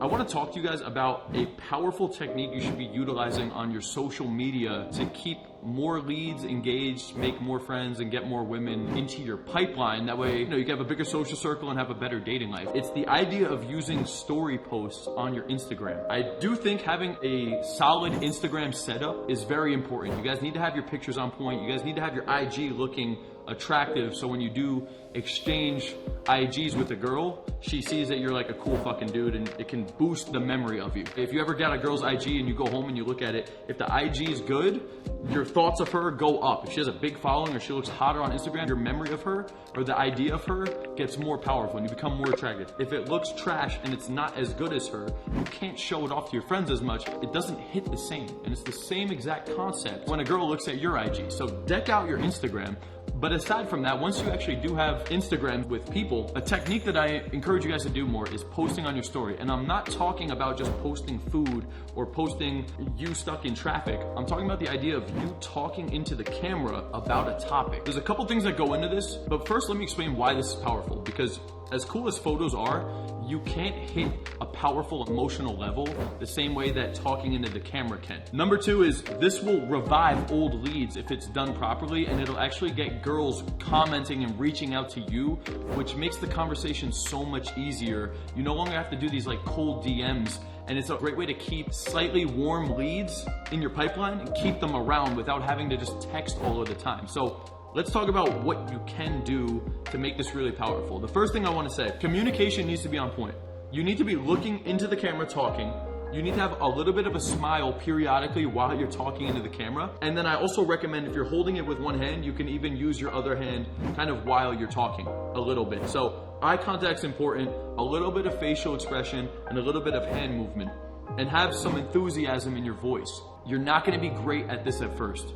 I want to talk to you guys about a powerful technique you should be utilizing on your social media to keep more leads engaged, make more friends, and get more women into your pipeline. That way, you can have a bigger social circle and have a better dating life. It's the idea of using story posts on your Instagram. I do think having a solid Instagram setup is very important. You guys need to have your pictures on point. You guys need to have your IG looking attractive, so when you do exchange IGs with a girl, she sees that you're like a cool fucking dude, and it can boost the memory of you. If you ever get a girl's IG and you go home and you look at it, if the IG is good, your thoughts of her go up. If she has a big following or she looks hotter on Instagram, your memory of her or the idea of her gets more powerful and you become more attractive. If it looks trash and it's not as good as her, you can't show it off to your friends as much. It doesn't hit the same, and it's the same exact concept when a girl looks at your IG. So deck out your Instagram. But aside from that, once you actually do have Instagram with people, a technique that I encourage you guys to do more is posting on your story. And I'm not talking about just posting food or posting you stuck in traffic. I'm talking about the idea of you talking into the camera about a topic. There's a couple things that go into this, but first let me explain why this is powerful. Because as cool as photos are, you can't hit a powerful emotional level the same way that talking into the camera can. Number two is this will revive old leads if it's done properly, and it'll actually get girls commenting and reaching out to you, which makes the conversation so much easier. You no longer have to do these like cold DMs, and it's a great way to keep slightly warm leads in your pipeline and keep them around without having to just text all of the time. So let's talk about what you can do to make this really powerful. The first thing I want to say, communication needs to be on point. You need to be looking into the camera talking. You need to have a little bit of a smile periodically while you're talking into the camera. And then I also recommend if you're holding it with one hand, you can even use your other hand kind of while you're talking a little bit. So eye contact's important, a little bit of facial expression, and a little bit of hand movement. And have some enthusiasm in your voice. You're not going to be great at this at first.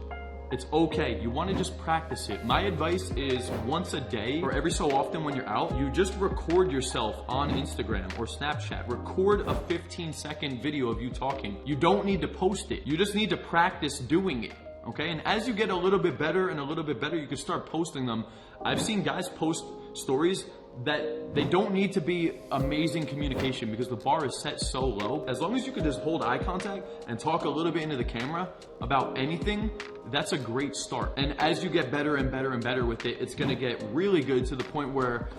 It's okay. You want to just practice it. My advice is once a day or every so often when you're out, you just record yourself on Instagram or Snapchat. Record a 15-second video of you talking. You don't need to post it. You just need to practice doing it. Okay? And as you get a little bit better and a little bit better, you can start posting them. I've seen guys post stories that they don't need to be amazing communication because the bar is set so low. As long as you can just hold eye contact and talk a little bit into the camera about anything, that's a great start. And as you get better and better and better with it, it's gonna get really good to the point where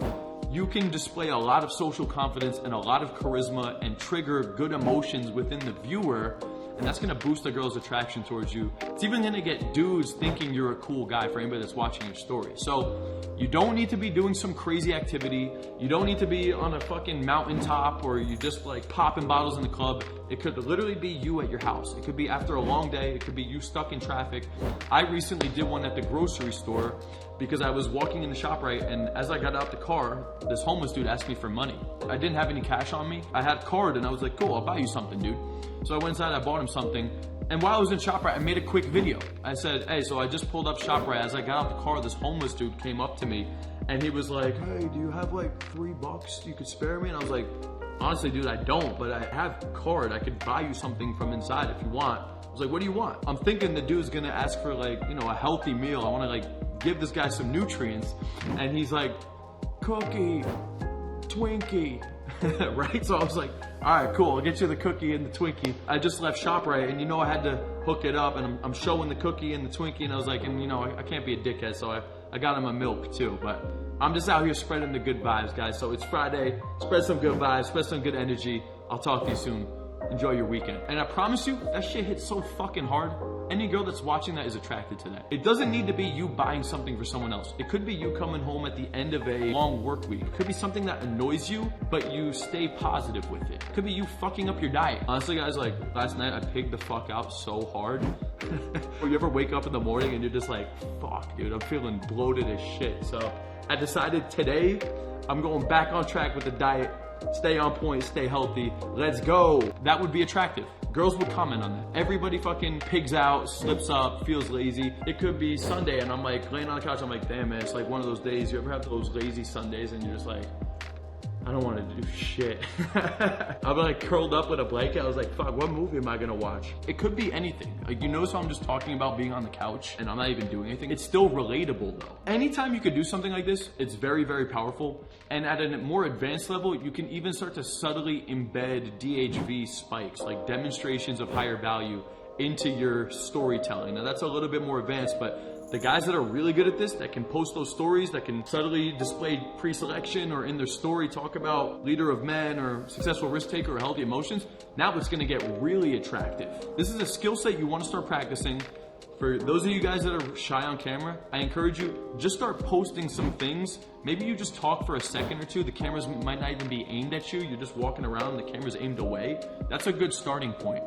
you can display a lot of social confidence and a lot of charisma and trigger good emotions within the viewer. And that's gonna boost a girl's attraction towards you. It's even gonna get dudes thinking you're a cool guy for anybody that's watching your story. So you don't need to be doing some crazy activity. You don't need to be on a fucking mountaintop or you just like popping bottles in the club. It could literally be you at your house. It could be after a long day. It could be you stuck in traffic. I recently did one at the grocery store because I was walking in the ShopRite, and as I got out the car, this homeless dude asked me for money. I didn't have any cash on me. I had a card and I was like, cool, I'll buy you something, dude. So I went inside, I bought him something. And while I was in ShopRite, I made a quick video. I said, hey, so I just pulled up ShopRite. As I got out the car, this homeless dude came up to me and he was like, hey, do you have like $3 you could spare me? And I was like, honestly, dude, I don't, but I have a card. I could buy you something from inside if you want. I was like, what do you want? I'm thinking the dude's gonna ask for like, a healthy meal. I wanna like give this guy some nutrients. And he's like, cookie, Twinkie. Right? So I was like, all right, cool. I'll get you the cookie and the Twinkie. I just left ShopRite and I had to hook it up and I'm showing the cookie and the Twinkie and I was like, and I can't be a dickhead. So I got him a milk too, but I'm just out here spreading the good vibes, guys. So it's Friday. Spread some good vibes, spread some good energy. I'll talk to you soon. Enjoy your weekend. And I promise you, that shit hits so fucking hard. Any girl that's watching that is attracted to that. It doesn't need to be you buying something for someone else. It could be you coming home at the end of a long work week. It could be something that annoys you, but you stay positive with it. It could be you fucking up your diet. Honestly, guys, like last night, I pigged the fuck out so hard. Or you ever wake up in the morning and you're just like, fuck, dude, I'm feeling bloated as shit. So I decided today, I'm going back on track with the diet. Stay on point, stay healthy. Let's go. That would be attractive. Girls would comment on that. Everybody fucking pigs out, slips up, feels lazy. It could be Sunday and I'm like laying on the couch, I'm like, damn man, it's like one of those days. You ever have those lazy Sundays and you're just like, I don't want to do shit. I'll be like curled up with a blanket. I was like, fuck, what movie am I gonna watch? It could be anything. Like, you notice how I'm just talking about being on the couch and I'm not even doing anything? It's still relatable though. Anytime you could do something like this, it's very, very powerful. And at a more advanced level, you can even start to subtly embed DHV spikes, like demonstrations of higher value, into your storytelling. Now that's a little bit more advanced, but the guys that are really good at this, that can post those stories, that can subtly display pre-selection or in their story talk about leader of men or successful risk taker or healthy emotions, now it's gonna get really attractive. This is a skill set you wanna start practicing. For those of you guys that are shy on camera, I encourage you, just start posting some things. Maybe you just talk for a second or two. The cameras might not even be aimed at you. You're just walking around, the camera's aimed away. That's a good starting point.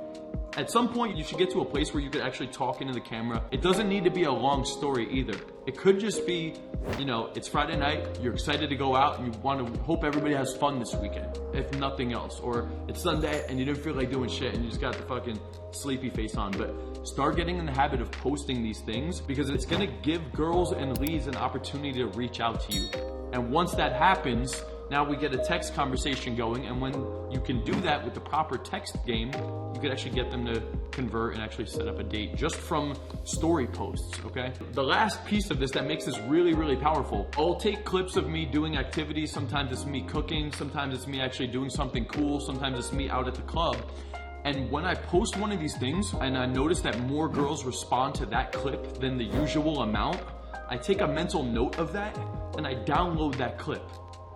At some point, you should get to a place where you could actually talk into the camera. It doesn't need to be a long story either. It could just be, you know, it's Friday night, you're excited to go out and you want to hope everybody has fun this weekend, if nothing else. Or it's Sunday and you didn't feel like doing shit and you just got the fucking sleepy face on. But start getting in the habit of posting these things, because it's gonna give girls and leads an opportunity to reach out to you. And once that happens, now we get a text conversation going, and when you can do that with the proper text game, you could actually get them to convert and actually set up a date just from story posts, okay? The last piece of this that makes this really, really powerful, I'll take clips of me doing activities. Sometimes it's me cooking, sometimes it's me actually doing something cool, sometimes it's me out at the club. And when I post one of these things and I notice that more girls respond to that clip than the usual amount, I take a mental note of that and I download that clip.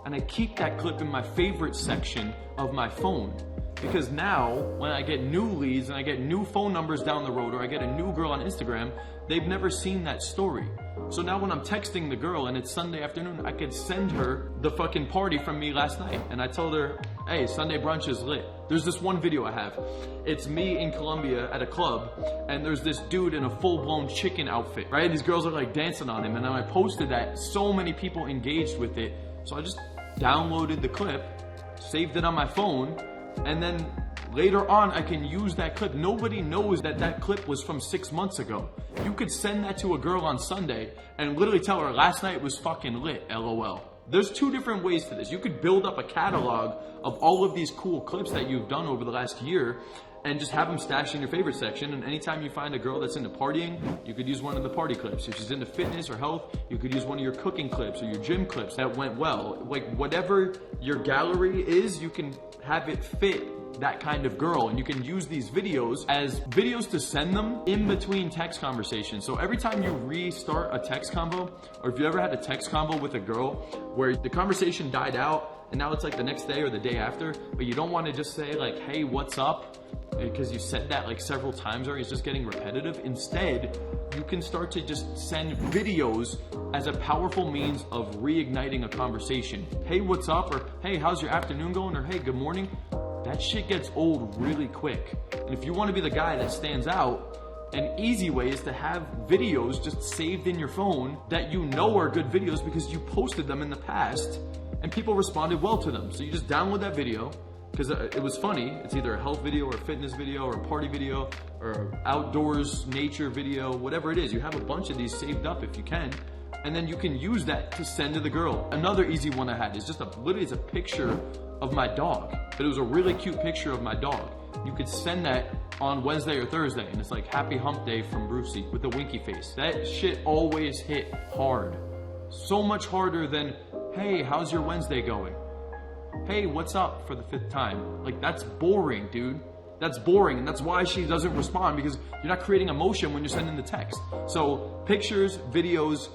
And I keep that clip in my favorite section of my phone. Because now, when I get new leads and I get new phone numbers down the road, or I get a new girl on Instagram, they've never seen that story. So now when I'm texting the girl and it's Sunday afternoon, I could send her the fucking party from me last night. And I told her, hey, Sunday brunch is lit. There's this one video I have. It's me in Colombia at a club, and there's this dude in a full-blown chicken outfit, right? These girls are like dancing on him. And when I posted that, so many people engaged with it. So I just downloaded the clip, saved it on my phone, and then later on I can use that clip. Nobody knows that that clip was from 6 months ago. You could send that to a girl on Sunday and literally tell her last night was fucking lit, LOL. There's two different ways to this. You could build up a catalog of all of these cool clips that you've done over the last year and just have them stashed in your favorite section. And anytime you find a girl that's into partying, you could use one of the party clips. If she's into fitness or health, you could use one of your cooking clips or your gym clips that went well. Like whatever your gallery is, you can have it fit that kind of girl, and you can use these videos as videos to send them in between text conversations. So every time you restart a text convo, or if you ever had a text convo with a girl where the conversation died out and now it's like the next day or the day after, but you don't want to just say like, hey, what's up? Because you said that like several times already, it's just getting repetitive. Instead, you can start to just send videos as a powerful means of reigniting a conversation. Hey, what's up? Or hey, how's your afternoon going? Or hey, good morning. That shit gets old really quick. And if you want to be the guy that stands out, an easy way is to have videos just saved in your phone that you know are good videos because you posted them in the past and people responded well to them. So you just download that video because it was funny. It's either a health video or a fitness video or a party video or outdoors nature video, whatever it is. You have a bunch of these saved up if you can. And then you can use that to send to the girl. Another easy one I had is just literally it's a picture of my dog, but it was a really cute picture of my dog. You could send that on Wednesday or Thursday, and it's like happy hump day from Brucey with a winky face. That shit always hit hard. So much harder than, hey, how's your Wednesday going? Hey, what's up for the 5th time? Like, that's boring, dude. That's boring, and that's why she doesn't respond, because you're not creating emotion when you're sending the text. So pictures, videos,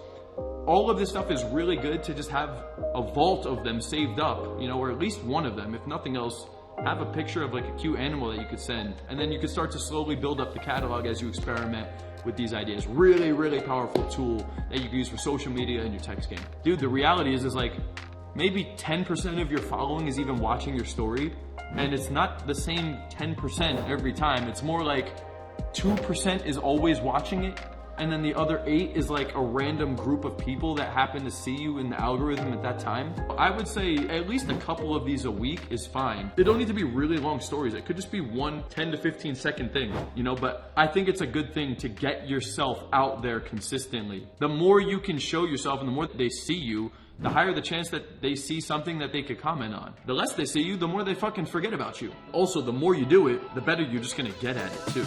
all of this stuff is really good to just have a vault of them saved up, you know, or at least one of them. If nothing else, have a picture of like a cute animal that you could send. And then you could start to slowly build up the catalog as you experiment with these ideas. Really, really powerful tool that you can use for social media and your text game. Dude, the reality is like maybe 10% of your following is even watching your story. And it's not the same 10% every time. It's more like 2% is always watching it. And then the other 8 is like a random group of people that happen to see you in the algorithm at that time. I would say at least a couple of these a week is fine. They don't need to be really long stories. It could just be one 10 to 15 second thing, you know, but I think it's a good thing to get yourself out there consistently. The more you can show yourself and the more they see you, the higher the chance that they see something that they could comment on. The less they see you, the more they fucking forget about you. Also, the more you do it, the better you're just gonna get at it too.